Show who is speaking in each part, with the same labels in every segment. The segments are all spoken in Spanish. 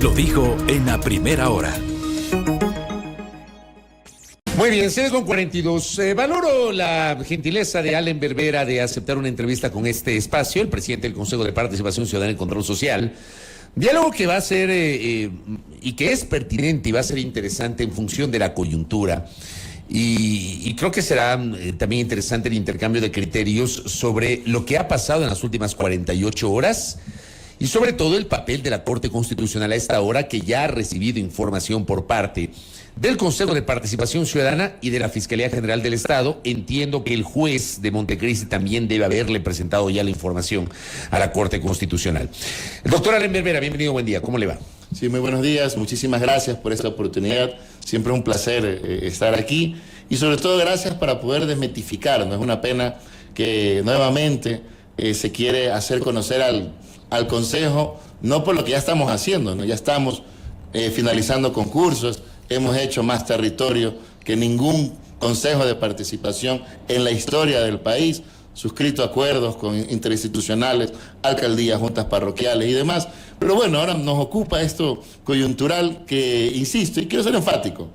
Speaker 1: Lo dijo en la primera hora.
Speaker 2: Muy bien, 6:42. Valoro la gentileza de Allen Berbera de aceptar una entrevista con este espacio, el presidente del Consejo de Participación Ciudadana y Control Social. Diálogo que va a ser y que es pertinente y va a ser interesante en función de la coyuntura. Y creo que será también interesante el intercambio de criterios sobre lo que ha pasado en las últimas 48 horas y sobre todo el papel de la Corte Constitucional a esta hora, que ya ha recibido información por parte del Consejo de Participación Ciudadana y de la Fiscalía General del Estado. Entiendo que el juez de Montecristi también debe haberle presentado ya la información a la Corte Constitucional. El doctor Allen Berbera, bienvenido, buen día, ¿cómo le va?
Speaker 3: Sí, muy buenos días, muchísimas gracias por esta oportunidad, siempre es un placer estar aquí y sobre todo gracias para poder desmitificar. No es una pena que nuevamente se quiere hacer conocer al Consejo, no por lo que ya estamos haciendo, ¿no? Ya estamos finalizando concursos, hemos hecho más territorio que ningún Consejo de Participación en la historia del país, suscrito acuerdos con interinstitucionales, alcaldías, juntas parroquiales y demás. Pero bueno, ahora nos ocupa esto coyuntural que, insisto, y quiero ser enfático,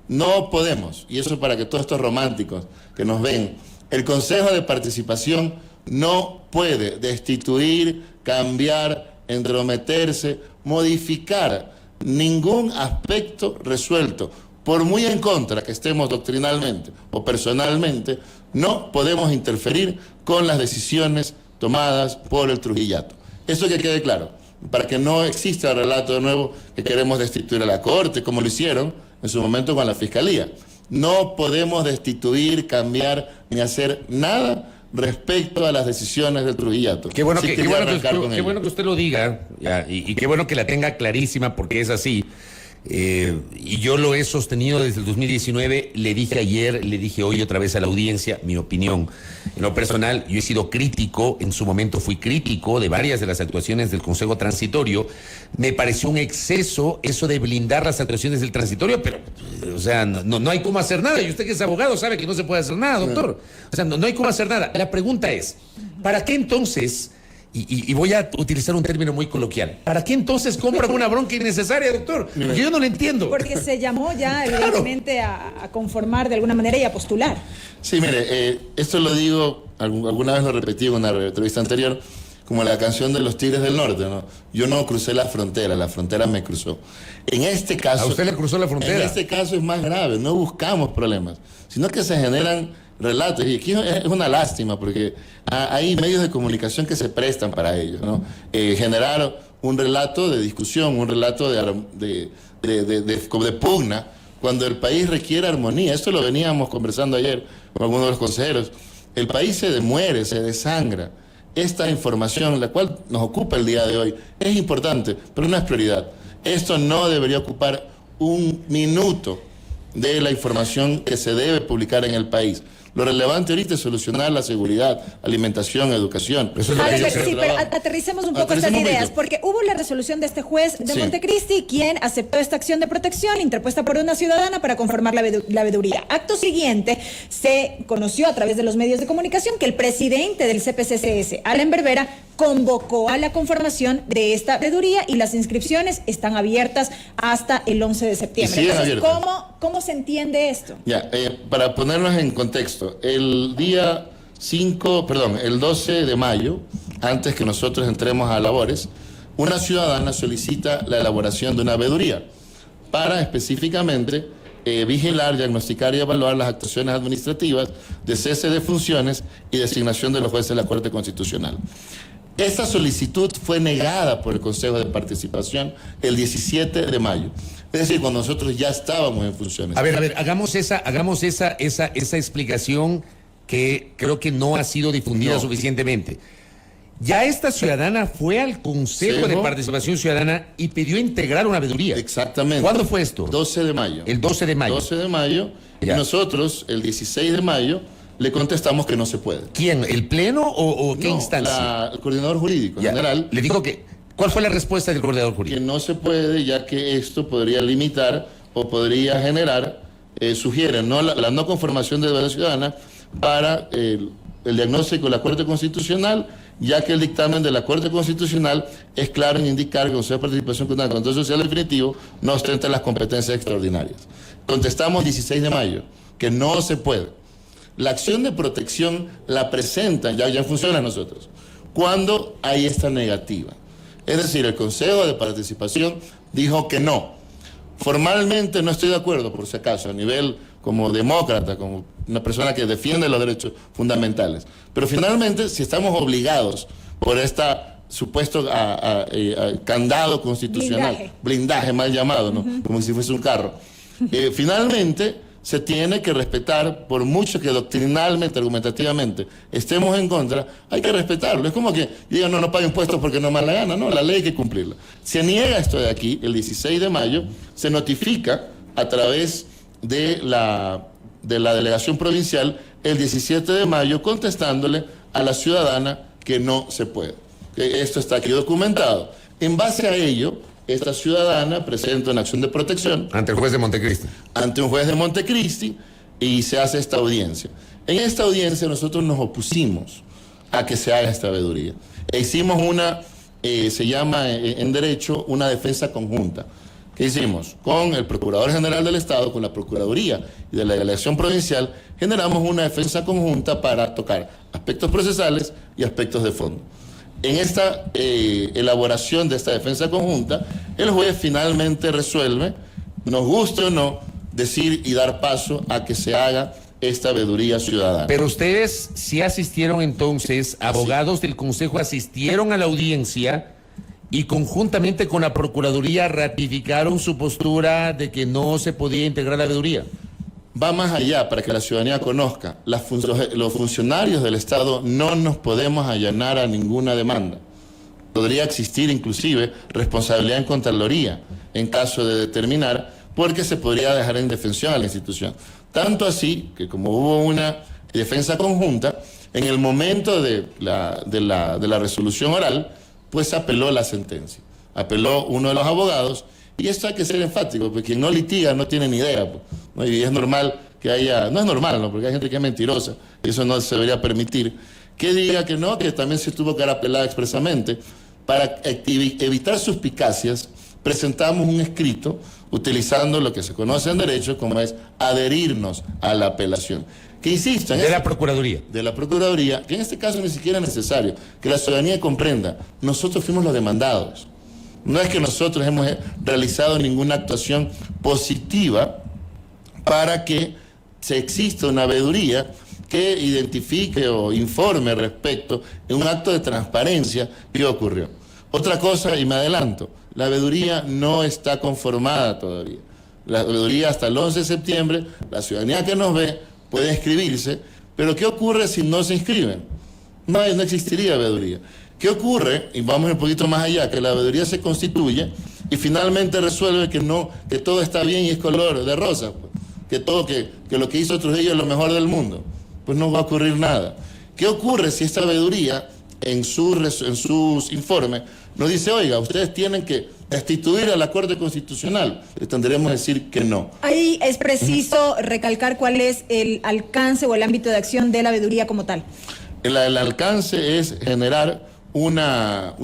Speaker 3: no podemos, y eso para que todos estos románticos que nos ven, el Consejo de Participación no puede destituir, cambiar, entrometerse, modificar ningún aspecto resuelto. Por muy en contra que estemos doctrinalmente o personalmente, no podemos interferir con las decisiones tomadas por el Trujillato. Eso que quede claro, para que no exista el relato de nuevo que queremos destituir a la Corte, como lo hicieron en su momento con la Fiscalía. No podemos destituir, cambiar ni hacer nada respecto a las decisiones del Trujillato.
Speaker 2: Qué bueno, qué bueno que usted lo diga, y qué bueno que la tenga clarísima, porque es así. Y yo lo he sostenido desde el 2019, le dije ayer, le dije hoy otra vez a la audiencia mi opinión. En lo personal, yo he sido crítico, en su momento fui crítico de varias de las actuaciones del Consejo Transitorio. Me pareció un exceso eso de blindar las actuaciones del Transitorio, pero, o sea, no hay cómo hacer nada. Y usted que es abogado sabe que no se puede hacer nada, doctor. O sea, no hay cómo hacer nada. La pregunta es, ¿para qué entonces... Y voy a utilizar un término muy coloquial, ¿para qué entonces compran una bronca innecesaria, doctor? Porque yo no lo entiendo.
Speaker 4: Porque se llamó ya, evidentemente, a conformar de alguna manera y a postular.
Speaker 3: Sí, mire, esto lo digo, alguna vez lo repetí en una entrevista anterior, como la canción de los Tigres del Norte, ¿no? Yo no crucé la frontera me cruzó. En este caso...
Speaker 2: ¿A usted le cruzó la frontera?
Speaker 3: En este caso es más grave, no buscamos problemas, sino que se generan relatos, y aquí es una lástima porque hay medios de comunicación que se prestan para ello, ¿no? Generar un relato de discusión, un relato de pugna, cuando el país requiere armonía. Esto lo veníamos conversando ayer con algunos de los consejeros. El país se demuere, se desangra. Esta información, la cual nos ocupa el día de hoy, es importante, pero no es prioridad. Esto no debería ocupar un minuto de la información que se debe publicar en el país. Lo relevante ahorita es solucionar la seguridad, alimentación, educación.
Speaker 4: Sí, pero aterricemos un poco estas ideas, porque hubo la resolución de este juez de Montecristi, quien aceptó esta acción de protección interpuesta por una ciudadana para conformar la veeduría. Acto siguiente, se conoció a través de los medios de comunicación que el presidente del CPCCS, Allen Berbera, convocó a la conformación de esta veeduría y las inscripciones están abiertas hasta el 11 de septiembre. Entonces, ¿cómo se entiende esto?
Speaker 3: Ya, para ponernos en contexto, el 12 de mayo, antes que nosotros entremos a labores, una ciudadana solicita la elaboración de una veeduría para específicamente vigilar, diagnosticar y evaluar las actuaciones administrativas de cese de funciones y designación de los jueces de la Corte Constitucional. Esta solicitud fue negada por el Consejo de Participación el 17 de mayo. Es decir, cuando nosotros ya estábamos en funciones.
Speaker 2: A ver, hagamos esa explicación que creo que no ha sido difundida suficientemente. Ya esta ciudadana fue al Consejo de Participación Ciudadana y pidió integrar una veeduría.
Speaker 3: Exactamente.
Speaker 2: ¿Cuándo fue esto?
Speaker 3: 12 de mayo.
Speaker 2: El 12 de mayo.
Speaker 3: 12 de mayo. Ya. Y nosotros, el 16 de mayo, le contestamos que no se puede.
Speaker 2: ¿Quién? ¿El Pleno o qué instancia?
Speaker 3: El coordinador jurídico general.
Speaker 2: Le dijo que... ¿Cuál fue la respuesta del coordinador jurídico?
Speaker 3: Que no se puede, ya que esto podría limitar o podría generar, sugieren, ¿no? la no conformación de deuda ciudadana para el diagnóstico de la Corte Constitucional ya que el dictamen de la Corte Constitucional es claro en indicar que el Consejo de Participación Comunal Control Social definitivo no ostenta las competencias extraordinarias. Contestamos 16 de mayo, que no se puede. La acción de protección la presentan, ya funciona nosotros, cuando hay esta negativa. Es decir, el Consejo de Participación dijo que no. Formalmente no estoy de acuerdo, por si acaso, a nivel como demócrata, como una persona que defiende los derechos fundamentales. Pero finalmente, si estamos obligados por esta supuesto candado constitucional, blindaje mal llamado, ¿no? Como si fuese un carro, finalmente se tiene que respetar, por mucho que doctrinalmente, argumentativamente estemos en contra, hay que respetarlo. Es como que digan, no pague impuestos porque no me da la gana, no, la ley hay que cumplirla. Se niega esto de aquí, el 16 de mayo, se notifica a través de la delegación provincial el 17 de mayo contestándole a la ciudadana que no se puede. Esto está aquí documentado. En base a ello, esta ciudadana presenta una acción de protección
Speaker 2: ante el juez de Montecristi.
Speaker 3: Ante un juez de Montecristi, y se hace esta audiencia. En esta audiencia nosotros nos opusimos a que se haga esta veeduría. E hicimos se llama en derecho una defensa conjunta. ¿Qué hicimos? Con el Procurador General del Estado, con la Procuraduría y de la Delegación Provincial, generamos una defensa conjunta para tocar aspectos procesales y aspectos de fondo. En esta elaboración de esta defensa conjunta, el juez finalmente resuelve, nos guste o no, decir y dar paso a que se haga esta veeduría ciudadana.
Speaker 2: Pero ustedes sí asistieron entonces, abogados del Consejo asistieron a la audiencia y conjuntamente con la Procuraduría ratificaron su postura de que no se podía integrar la veeduría.
Speaker 3: Va más allá para que la ciudadanía conozca. Los funcionarios del Estado no nos podemos allanar a ninguna demanda. Podría existir inclusive responsabilidad en Contraloría en caso de determinar, porque se podría dejar en indefensión a la institución. Tanto así que como hubo una defensa conjunta, en el momento de la resolución oral, pues apeló la sentencia. Apeló uno de los abogados. Y esto hay que ser enfático, porque quien no litiga no tiene ni idea, ¿no? Y es normal que haya, no es normal, ¿no? Porque hay gente que es mentirosa, y eso no se debería permitir, que diga que no, que también se tuvo que haber apelado expresamente. Para evitar suspicacias, presentamos un escrito utilizando lo que se conoce en derecho como es adherirnos a la apelación. Que insisto,
Speaker 2: de la Procuraduría.
Speaker 3: De la Procuraduría, que en este caso ni siquiera es necesario, que la ciudadanía comprenda, nosotros fuimos los demandados. No es que nosotros hemos realizado ninguna actuación positiva para que se exista una veeduría que identifique o informe respecto de un acto de transparencia que ocurrió. Otra cosa, y me adelanto, la veeduría no está conformada todavía. La veeduría hasta el 11 de septiembre, la ciudadanía que nos ve puede inscribirse, pero ¿qué ocurre si no se inscriben? No existiría veeduría. ¿Qué ocurre? Y vamos un poquito más allá, que la veeduría se constituye y finalmente resuelve que todo está bien y es color de rosa, pues. Que lo que hizo Trujillo es lo mejor del mundo. Pues no va a ocurrir nada. ¿Qué ocurre si esta veeduría en sus informes nos dice, oiga, ustedes tienen que destituir a la Corte Constitucional? Le tendremos a decir que no.
Speaker 4: Ahí es preciso recalcar cuál es el alcance o el ámbito de acción de la veeduría como tal.
Speaker 3: El alcance es generar una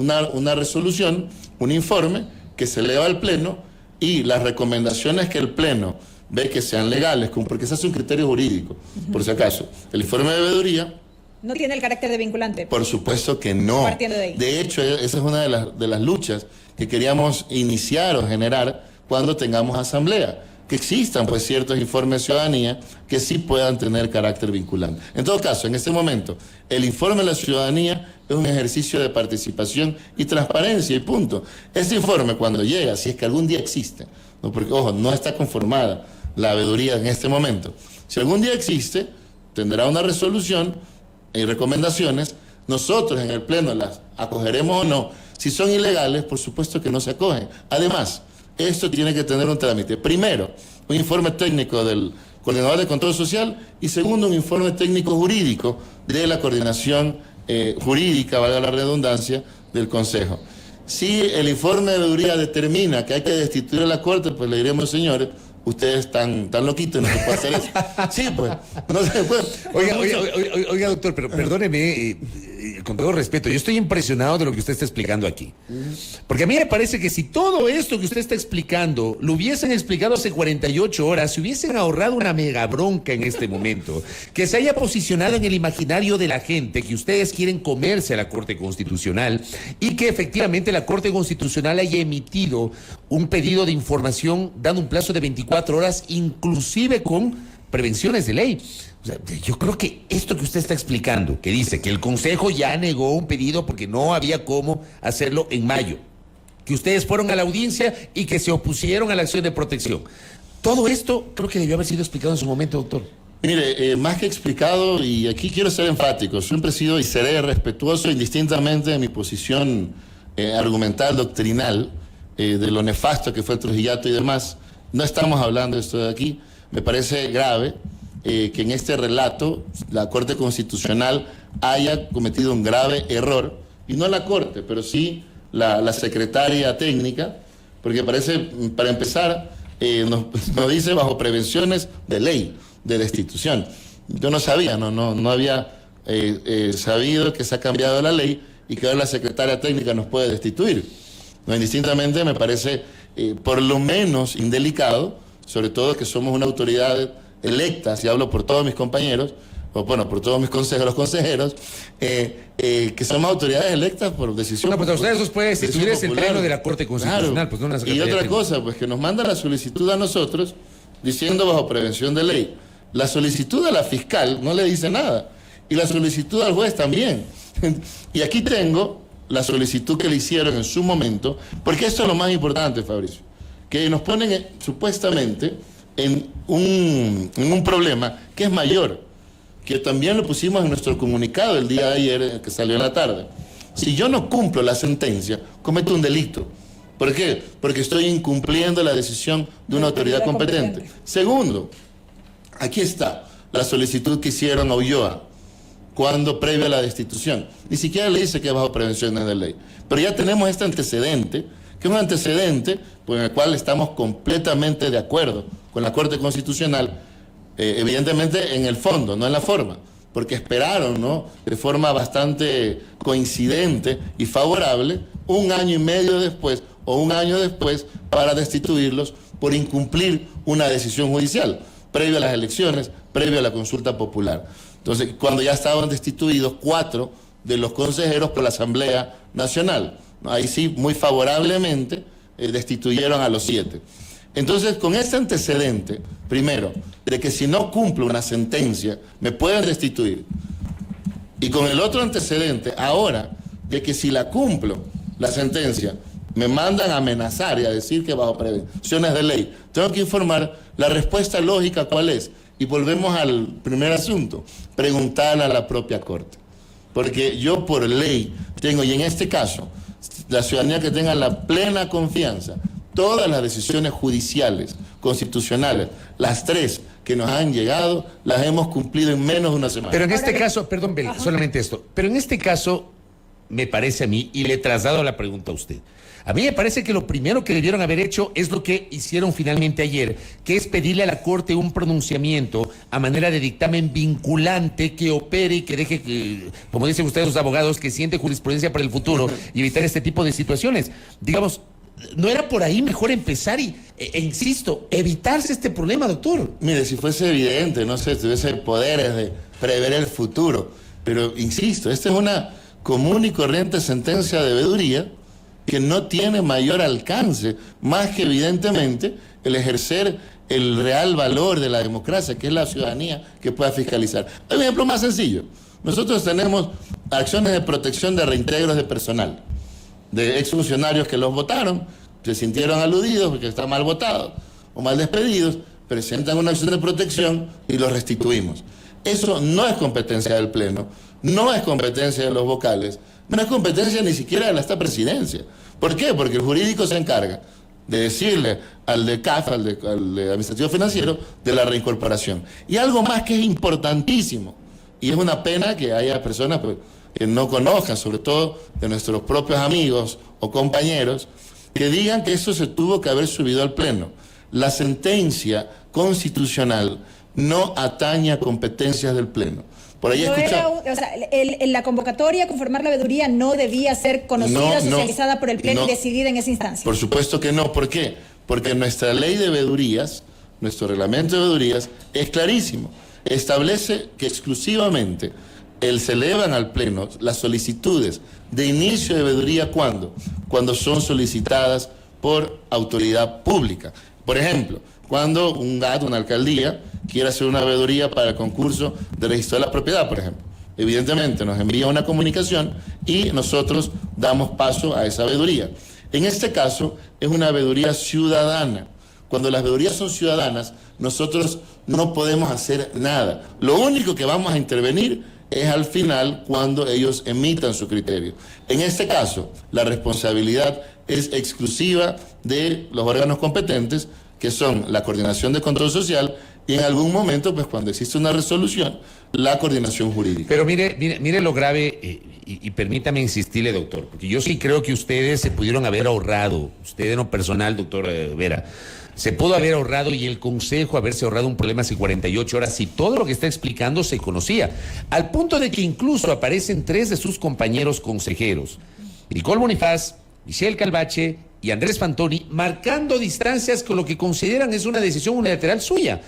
Speaker 3: resolución, un informe que se eleva al Pleno y las recomendaciones que el Pleno ve que sean legales, porque se hace un criterio jurídico, por si acaso. El informe de veeduría
Speaker 4: no tiene el carácter de vinculante.
Speaker 3: Por supuesto que no.
Speaker 4: Partiendo de ahí.
Speaker 3: De hecho, esa es una de las luchas que queríamos iniciar o generar cuando tengamos asamblea. Que existan pues ciertos informes de ciudadanía que sí puedan tener carácter vinculante. En todo caso, en este momento, el informe de la ciudadanía es un ejercicio de participación y transparencia y punto. Este informe cuando llega, si es que algún día existe, ¿no? Porque ojo, no está conformada la veeduría en este momento. Si algún día existe, tendrá una resolución y recomendaciones. Nosotros en el Pleno las acogeremos o no. Si son ilegales, por supuesto que no se acogen. Además, esto tiene que tener un trámite. Primero, un informe técnico del Coordinador de Control Social y segundo, un informe técnico jurídico de la coordinación jurídica, valga la redundancia, del Consejo. Si el informe de veeduría determina que hay que destituir a la Corte, pues le diremos, señores, ustedes están loquitos, no se puede hacer eso. Sí, pues, no se puede.
Speaker 2: Oiga, doctor, pero perdóneme, con todo respeto, yo estoy impresionado de lo que usted está explicando aquí. Porque a mí me parece que si todo esto que usted está explicando lo hubiesen explicado hace 48 horas, se hubiesen ahorrado una mega bronca en este momento, que se haya posicionado en el imaginario de la gente que ustedes quieren comerse a la Corte Constitucional y que efectivamente la Corte Constitucional haya emitido un pedido de información dando un plazo de 24 horas, inclusive con prevenciones de ley. O sea, yo creo que esto que usted está explicando, que dice que el Consejo ya negó un pedido porque no había cómo hacerlo en mayo, que ustedes fueron a la audiencia y que se opusieron a la acción de protección. Todo esto creo que debió haber sido explicado en su momento, doctor.
Speaker 3: Mire, más que explicado, y aquí quiero ser enfático, siempre he sido y seré respetuoso indistintamente de mi posición argumental, doctrinal, de lo nefasto que fue el Trujillato y demás. No estamos hablando de esto de aquí. Me parece grave que en este relato la Corte Constitucional haya cometido un grave error, y no la Corte, pero sí la secretaria técnica, porque parece, para empezar, nos dice bajo prevenciones de ley, de destitución. Yo no sabía, no había sabido que se ha cambiado la ley y que ahora la secretaria técnica nos puede destituir. No, indistintamente me parece por lo menos indelicado, sobre todo que somos una autoridad electa, si hablo por todos mis compañeros, o bueno, por todos mis los consejeros, que somos autoridades electas por decisión.
Speaker 2: No, pues a ustedes los puede destituir es el pleno de la Corte Constitucional.
Speaker 3: Claro.
Speaker 2: Pues no una
Speaker 3: Y otra
Speaker 2: técnica.
Speaker 3: cosa, pues que nos manda la solicitud a nosotros diciendo bajo prevención de ley. La solicitud a la fiscal no le dice nada, y la solicitud al juez también. Y aquí tengo la solicitud que le hicieron en su momento, porque esto es lo más importante, Fabricio, que nos ponen supuestamente en un problema que es mayor, que también lo pusimos en nuestro comunicado el día de ayer, que salió en la tarde. Si yo no cumplo la sentencia, cometo un delito. ¿Por qué? Porque estoy incumpliendo la decisión de una autoridad competente. Segundo, aquí está la solicitud que hicieron a Ulloa cuando previo a la destitución. Ni siquiera le dice que es bajo prevenciones de ley. Pero ya tenemos este antecedente, que es un antecedente por el cual estamos completamente de acuerdo con la Corte Constitucional, evidentemente en el fondo, no en la forma, porque esperaron, ¿no?, de forma bastante coincidente y favorable, un año y medio después o un año después para destituirlos por incumplir una decisión judicial, previo a las elecciones, previo a la consulta popular. Entonces, cuando ya estaban destituidos 4 de los consejeros por la Asamblea Nacional, ahí sí, muy favorablemente, destituyeron a los 7. Entonces, con este antecedente, primero, de que si no cumplo una sentencia, me pueden destituir, y con el otro antecedente, ahora, de que si la cumplo, la sentencia, me mandan a amenazar y a decir que bajo prevenciones de ley, tengo que informar, la respuesta lógica ¿cuál es? Y volvemos al primer asunto, preguntarle a la propia Corte. Porque yo por ley tengo, y en este caso, la ciudadanía que tenga la plena confianza, todas las decisiones judiciales, constitucionales, las 3 que nos han llegado, las hemos cumplido en menos de una semana.
Speaker 2: Pero en este caso, perdón, Bel, solamente esto, pero en este caso, me parece a mí, y le traslado la pregunta a usted, a mí me parece que lo primero que debieron haber hecho es lo que hicieron finalmente ayer, que es pedirle a la Corte un pronunciamiento a manera de dictamen vinculante que opere y que deje, que, como dicen ustedes los abogados, que siente jurisprudencia para el futuro y evitar este tipo de situaciones. Digamos, ¿no era por ahí mejor empezar e insisto, evitarse este problema, doctor?
Speaker 3: Mire, si fuese evidente, no sé, tuviese poderes de prever el futuro, pero insisto, esta es una común y corriente sentencia de veeduría que no tiene mayor alcance, más que evidentemente el ejercer el real valor de la democracia, que es la ciudadanía que pueda fiscalizar. Hay un ejemplo más sencillo. Nosotros tenemos acciones de protección de reintegros de personal, de exfuncionarios que los votaron, se sintieron aludidos porque están mal votados o mal despedidos, presentan una acción de protección y los restituimos. Eso no es competencia del Pleno, no es competencia de los vocales, no es competencia ni siquiera de esta presidencia. ¿Por qué? Porque el jurídico se encarga de decirle al de CAF, al de Administrativo Financiero, de la reincorporación. Y algo más que es importantísimo, y es una pena que haya personas que no conozcan, sobre todo de nuestros propios amigos o compañeros, que digan que eso se tuvo que haber subido al Pleno. La sentencia constitucional no atañe a competencias del Pleno. Por ahí
Speaker 4: la convocatoria a conformar la veeduría no debía ser conocida, socializada por el Pleno y decidida en esa instancia.
Speaker 3: Por supuesto que no. ¿Por qué? Porque nuestra ley de veedurías, nuestro reglamento de veedurías, es clarísimo. Establece que exclusivamente se elevan al Pleno las solicitudes de inicio de veeduría cuando son solicitadas por autoridad pública. Por ejemplo, cuando un GAT, una alcaldía, quiere hacer una veeduría para el concurso de registro de la propiedad, por ejemplo. Evidentemente nos envía una comunicación y nosotros damos paso a esa veeduría. En este caso es una veeduría ciudadana. Cuando las veedurías son ciudadanas, nosotros no podemos hacer nada. Lo único que vamos a intervenir es al final cuando ellos emitan su criterio. En este caso, la responsabilidad es exclusiva de los órganos competentes, que son la Coordinación de Control Social y en algún momento, pues cuando existe una resolución, la coordinación jurídica.
Speaker 2: Pero mire lo grave, y permítame insistirle, doctor, porque yo sí creo que ustedes se pudieron haber ahorrado, usted en lo personal, doctor Vera, se pudo haber ahorrado y el Consejo haberse ahorrado un problema hace 48 horas si todo lo que está explicando se conocía, al punto de que incluso aparecen 3 de sus compañeros consejeros, Nicole Bonifaz, Michelle Calvache y Andrés Fantoni, marcando distancias con lo que consideran es una decisión unilateral suya.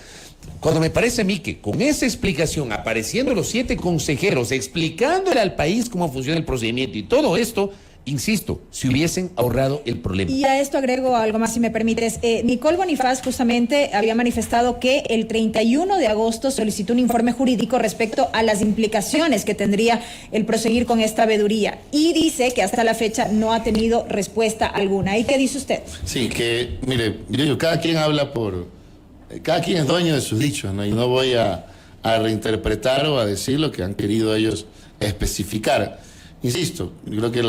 Speaker 2: Cuando me parece a mí que con esa explicación, apareciendo los 7 consejeros, explicándole al país cómo funciona el procedimiento y todo esto, insisto, si hubiesen ahorrado el problema.
Speaker 4: Y a esto agrego algo más, si me permites. Nicole Bonifaz justamente había manifestado que el 31 de agosto solicitó un informe jurídico respecto a las implicaciones que tendría el proseguir con esta veeduría. Y dice que hasta la fecha no ha tenido respuesta alguna. ¿Y qué dice usted?
Speaker 3: Sí, que, mire, cada quien habla cada quien es dueño de sus dichos, ¿no? Y no voy a reinterpretar o a decir lo que han querido ellos especificar. Insisto, yo creo que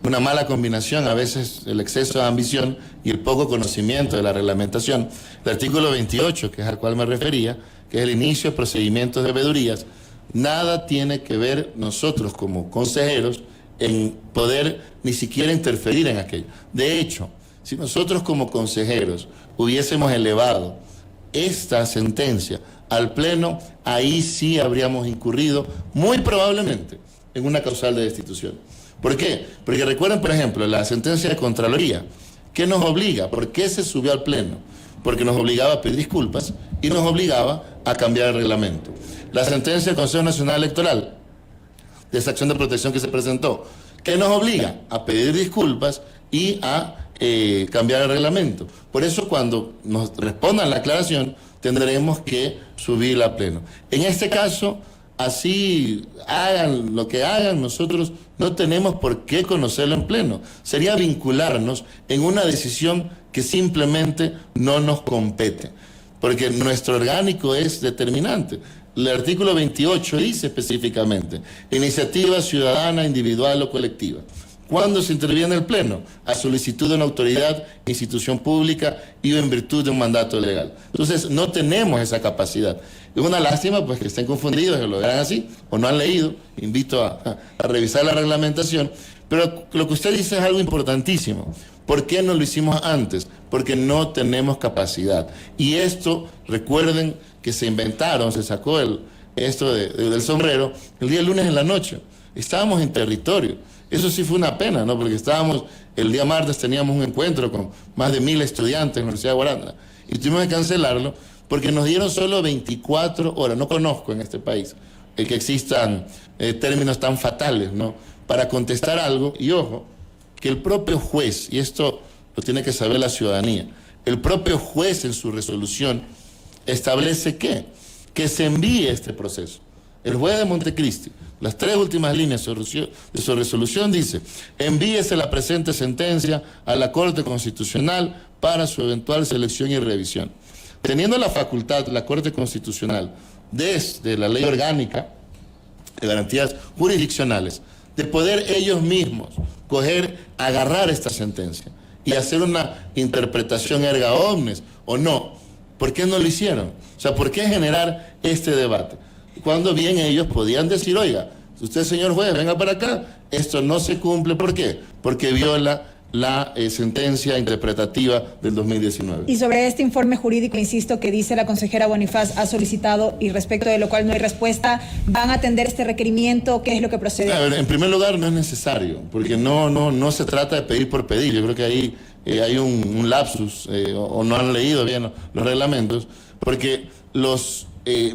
Speaker 3: una mala combinación, a veces el exceso de ambición y el poco conocimiento de la reglamentación. El artículo 28, que es al cual me refería, que es el inicio de procedimientos de veedurías, nada tiene que ver nosotros como consejeros en poder ni siquiera interferir en aquello. De hecho, si nosotros como consejeros hubiésemos elevado esta sentencia al Pleno, ahí sí habríamos incurrido muy probablemente en una causal de destitución. ¿Por qué? Porque recuerden, por ejemplo, la sentencia de Contraloría. ¿Qué nos obliga? ¿Por qué se subió al Pleno? Porque nos obligaba a pedir disculpas y nos obligaba a cambiar el reglamento. La sentencia del Consejo Nacional Electoral, de esa acción de protección que se presentó, ¿qué nos obliga? A pedir disculpas y a cambiar el reglamento. Por eso, cuando nos respondan la aclaración, tendremos que subirla a Pleno. En este caso, así hagan lo que hagan, nosotros no tenemos por qué conocerlo en Pleno. Sería vincularnos en una decisión que simplemente no nos compete, porque nuestro orgánico es determinante. El artículo 28 dice específicamente, iniciativa ciudadana, individual o colectiva. ¿Cuándo se interviene en el Pleno? A solicitud de una autoridad, institución pública y en virtud de un mandato legal. Entonces, no tenemos esa capacidad. Es una lástima pues que estén confundidos, que lo vean así, o no han leído. Invito a revisar la reglamentación. Pero lo que usted dice es algo importantísimo. ¿Por qué no lo hicimos antes? Porque no tenemos capacidad. Y esto, recuerden que se sacó esto del sombrero el día lunes en la noche. Estábamos en territorio. Eso sí fue una pena, ¿no? Porque el día martes teníamos un encuentro con más de 1000 estudiantes en la Universidad de Guaranda y tuvimos que cancelarlo porque nos dieron solo 24 horas. No conozco en este país el que existan términos tan fatales, ¿no? Para contestar algo, y ojo, que el propio juez, y esto lo tiene que saber la ciudadanía, el propio juez en su resolución establece que se envíe este proceso. El juez de Montecristi, las 3 últimas líneas de su resolución dice: envíese la presente sentencia a la Corte Constitucional para su eventual selección y revisión. Teniendo la facultad, la Corte Constitucional, desde la Ley Orgánica de Garantías Jurisdiccionales, de poder ellos mismos agarrar esta sentencia y hacer una interpretación erga omnes o no, ¿por qué no lo hicieron? O sea, ¿por qué generar este debate? Cuando bien ellos podían decir, oiga, usted señor juez, venga para acá, esto no se cumple, ¿por qué? Porque viola la sentencia interpretativa del 2019.
Speaker 4: Y sobre este informe jurídico, insisto, que dice la consejera Bonifaz ha solicitado y respecto de lo cual no hay respuesta, ¿van a atender este requerimiento? ¿Qué es lo que procede?
Speaker 3: A ver, en primer lugar, no es necesario, porque no se trata de pedir por pedir. Yo creo que ahí hay un lapsus o no han leído bien los reglamentos, porque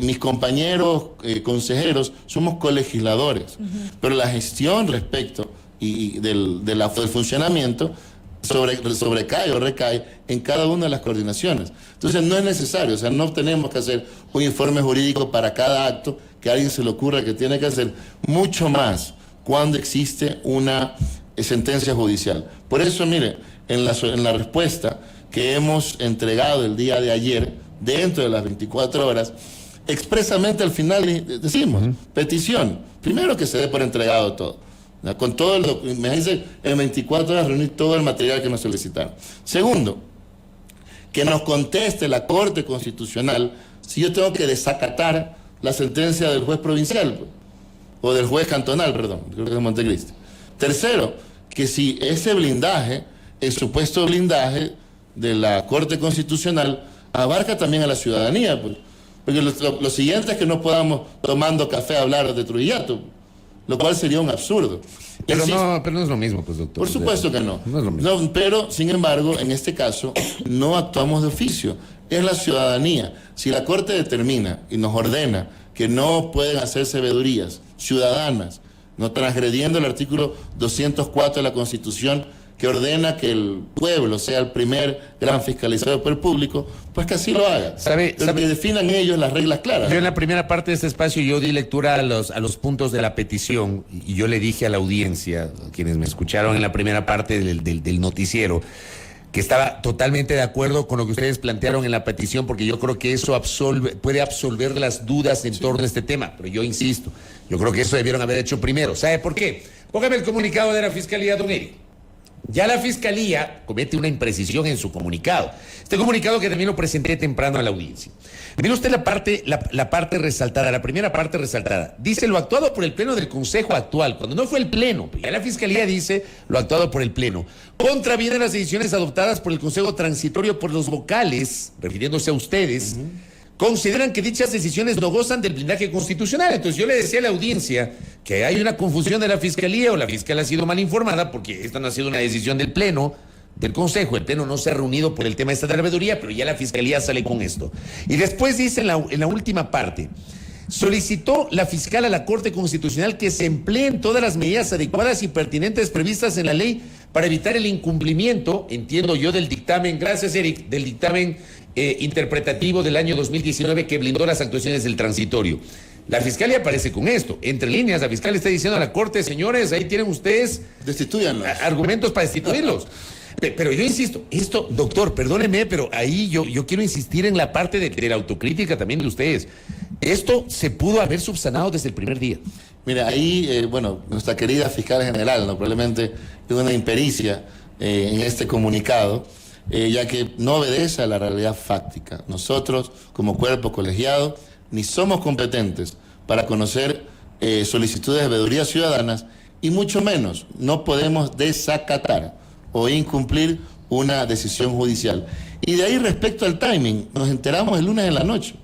Speaker 3: mis compañeros consejeros somos colegisladores, pero la gestión respecto del funcionamiento sobrecae o recae en cada una de las coordinaciones. Entonces no es necesario, o sea, no tenemos que hacer un informe jurídico para cada acto que a alguien se le ocurra que tiene que hacer, mucho más cuando existe una sentencia judicial. Por eso, mire, en la respuesta que hemos entregado el día de ayer, dentro de las 24 horas, expresamente al final decimos, petición, primero que se dé por entregado todo. Con todo imagínense, en 24 horas reunir todo el material que nos solicitaron. Segundo, que nos conteste la Corte Constitucional si yo tengo que desacatar la sentencia del juez provincial, o del juez cantonal, perdón, creo que es de Montecristi. Tercero, que si ese blindaje, el supuesto blindaje de la Corte Constitucional, abarca también a la ciudadanía, porque lo siguiente es que no podamos, tomando café, hablar de Trujillato, lo cual sería un absurdo.
Speaker 2: Pero no es lo mismo, pues, doctor.
Speaker 3: Por supuesto que no.
Speaker 2: No es lo mismo.
Speaker 3: No, pero, sin embargo, en este caso, no actuamos de oficio. Es la ciudadanía. Si la Corte determina y nos ordena que no pueden hacerse vedurías ciudadanas, no transgrediendo el artículo 204 de la Constitución, que ordena que el pueblo sea el primer gran fiscalizador por el público, pues que así lo haga. Pero que definan ellos las reglas claras.
Speaker 2: Yo en la primera parte de este espacio yo di lectura a los puntos de la petición y yo le dije a la audiencia, a quienes me escucharon en la primera parte del noticiero, que estaba totalmente de acuerdo con lo que ustedes plantearon en la petición, porque yo creo que eso puede absolver las dudas en torno a este tema. Pero yo insisto, yo creo que eso debieron haber hecho primero. ¿Sabe por qué? Póngame el comunicado de la Fiscalía, don Eric. Ya la Fiscalía comete una imprecisión en su comunicado. Este comunicado que también lo presenté temprano a la audiencia. Mire usted la parte resaltada, la primera parte resaltada. Dice lo actuado por el Pleno del Consejo actual, cuando no fue el Pleno. Ya la Fiscalía dice lo actuado por el Pleno. Contravienen las decisiones adoptadas por el Consejo Transitorio por los vocales, refiriéndose a ustedes, consideran que dichas decisiones no gozan del blindaje constitucional. Entonces yo le decía a la audiencia que hay una confusión de la Fiscalía o la Fiscal ha sido mal informada porque esta no ha sido una decisión del Pleno, del Consejo. El Pleno no se ha reunido por el tema de esta veeduría, pero ya la Fiscalía sale con esto. Y después dice en la última parte, solicitó la fiscal a la Corte Constitucional que se empleen todas las medidas adecuadas y pertinentes previstas en la ley para evitar el incumplimiento, entiendo yo, del dictamen, gracias Eric, del dictamen interpretativo del año 2019 que blindó las actuaciones del transitorio. La Fiscalía aparece con esto. Entre líneas, la Fiscalía está diciendo a la Corte, señores, ahí tienen ustedes argumentos para destituirlos. Pero yo insisto, esto, doctor, perdóneme, pero ahí yo quiero insistir en la parte de la autocrítica también de ustedes. Esto se pudo haber subsanado desde el primer día.
Speaker 3: Mira, ahí, nuestra querida fiscal general, probablemente es una impericia en este comunicado, ya que no obedece a la realidad fáctica. Nosotros, como cuerpo colegiado, ni somos competentes para conocer solicitudes de veedurías ciudadanas y mucho menos no podemos desacatar o incumplir una decisión judicial. Y de ahí respecto al timing, nos enteramos el lunes en la noche.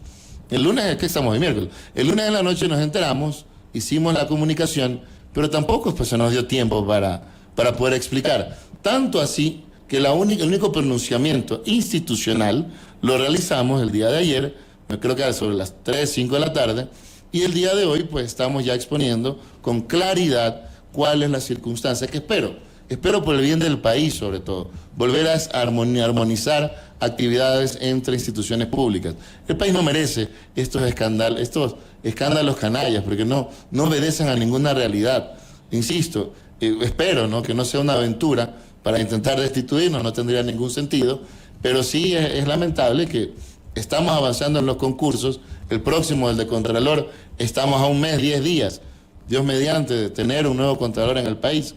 Speaker 3: El lunes, ¿qué estamos? El miércoles. El lunes en la noche nos enteramos, hicimos la comunicación, pero tampoco se nos dio tiempo para poder explicar. Tanto así que el único pronunciamiento institucional lo realizamos el día de ayer, creo que era sobre las 3, 5 de la tarde, y el día de hoy pues estamos ya exponiendo con claridad cuál es la circunstancia que espero por el bien del país sobre todo, volver a armonizar actividades entre instituciones públicas. El país no merece estos escándalos canallas, porque no obedecen a ninguna realidad. Insisto, espero que no sea una aventura para intentar destituirnos, no tendría ningún sentido, pero sí es lamentable que estamos avanzando en los concursos. El próximo, el de Contralor, estamos a un mes, 10 días, Dios mediante, de tener un nuevo Contralor en el país.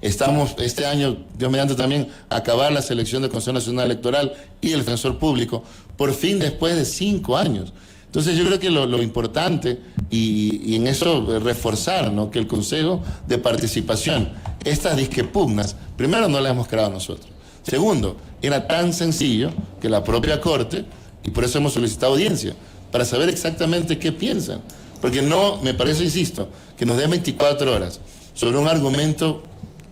Speaker 3: Estamos este año, Dios mediante, también acabar la selección del Consejo Nacional Electoral y del Defensor Público, por fin después de 5 años. Entonces yo creo que lo importante, y en eso reforzar, ¿no?, que el Consejo de Participación, estas disquepugnas, primero no las hemos creado nosotros. Segundo, era tan sencillo que la propia Corte, y por eso hemos solicitado audiencia, para saber exactamente qué piensan. Porque no, me parece, insisto, que nos den 24 horas sobre un argumento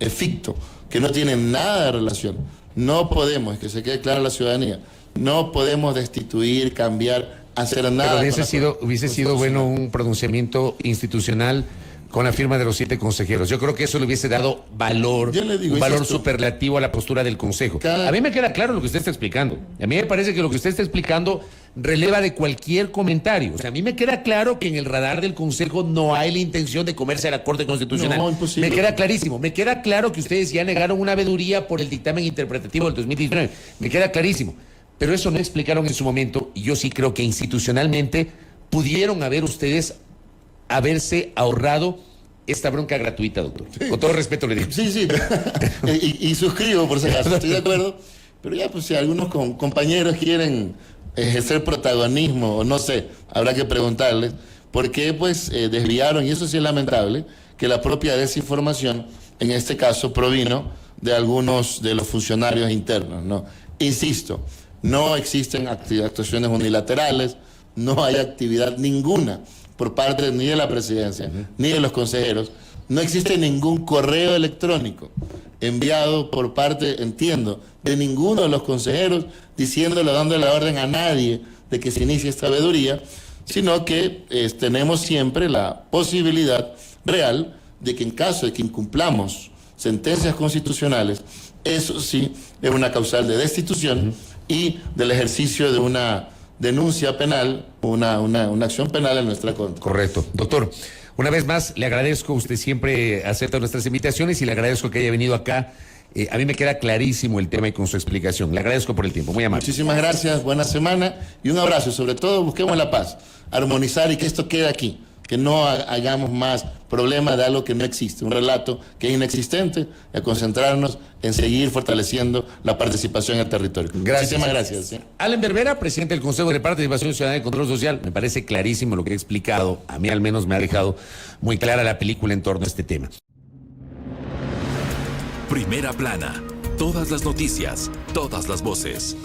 Speaker 3: ficto, que no tiene nada de relación. No podemos, es que se quede clara a la ciudadanía, no podemos destituir, cambiar, hacer nada.
Speaker 2: Pero hubiese sido bueno un pronunciamiento institucional con la firma de los 7 consejeros. Yo creo que eso le hubiese dado valor, un valor superlativo a la postura del Consejo. A mí me queda claro lo que usted está explicando. A mí me parece que lo que usted está explicando releva de cualquier comentario. O sea, a mí me queda claro que en el radar del Consejo no hay la intención de comerse a la Corte Constitucional.
Speaker 3: No, imposible.
Speaker 2: Me queda clarísimo. Me queda claro que ustedes ya negaron una veeduría por el dictamen interpretativo del 2019. Me queda clarísimo. Pero eso no explicaron en su momento, y yo sí creo que institucionalmente pudieron haberse ahorrado esta bronca gratuita, doctor. Sí. Con todo respeto le digo.
Speaker 3: Sí. y suscribo, por si acaso, estoy de acuerdo. Pero ya, pues si algunos compañeros quieren ejercer protagonismo, o no sé, habrá que preguntarles por qué pues desviaron, y eso sí es lamentable, que la propia desinformación, en este caso, provino de algunos de los funcionarios internos, ¿no? Insisto, no existen actuaciones unilaterales, no hay actividad ninguna por parte ni de la presidencia, ni de los consejeros. No existe ningún correo electrónico enviado por parte, entiendo, de ninguno de los consejeros diciéndole, dándole la orden a nadie de que se inicie esta veeduría, sino que tenemos siempre la posibilidad real de que en caso de que incumplamos sentencias constitucionales, eso sí es una causal de destitución y del ejercicio de una denuncia penal, una acción penal en nuestra contra.
Speaker 2: Correcto. Doctor, una vez más, le agradezco, usted siempre acepta nuestras invitaciones y le agradezco que haya venido acá. A mí me queda clarísimo el tema y con su explicación. Le agradezco por el tiempo, muy amable.
Speaker 3: Muchísimas gracias, buena semana y un abrazo. Sobre todo, busquemos la paz, armonizar y que esto quede aquí. Que no hagamos más problema de algo que no existe, un relato que es inexistente, y a concentrarnos en seguir fortaleciendo la participación en el territorio.
Speaker 2: Gracias.
Speaker 3: Muchísimas gracias. ¿Sí?
Speaker 2: Allen Berbera, presidente del Consejo de Participación Ciudadana y Control Social, me parece clarísimo lo que ha explicado, a mí al menos me ha dejado muy clara la película en torno a este tema.
Speaker 1: Primera plana, todas las noticias, todas las voces.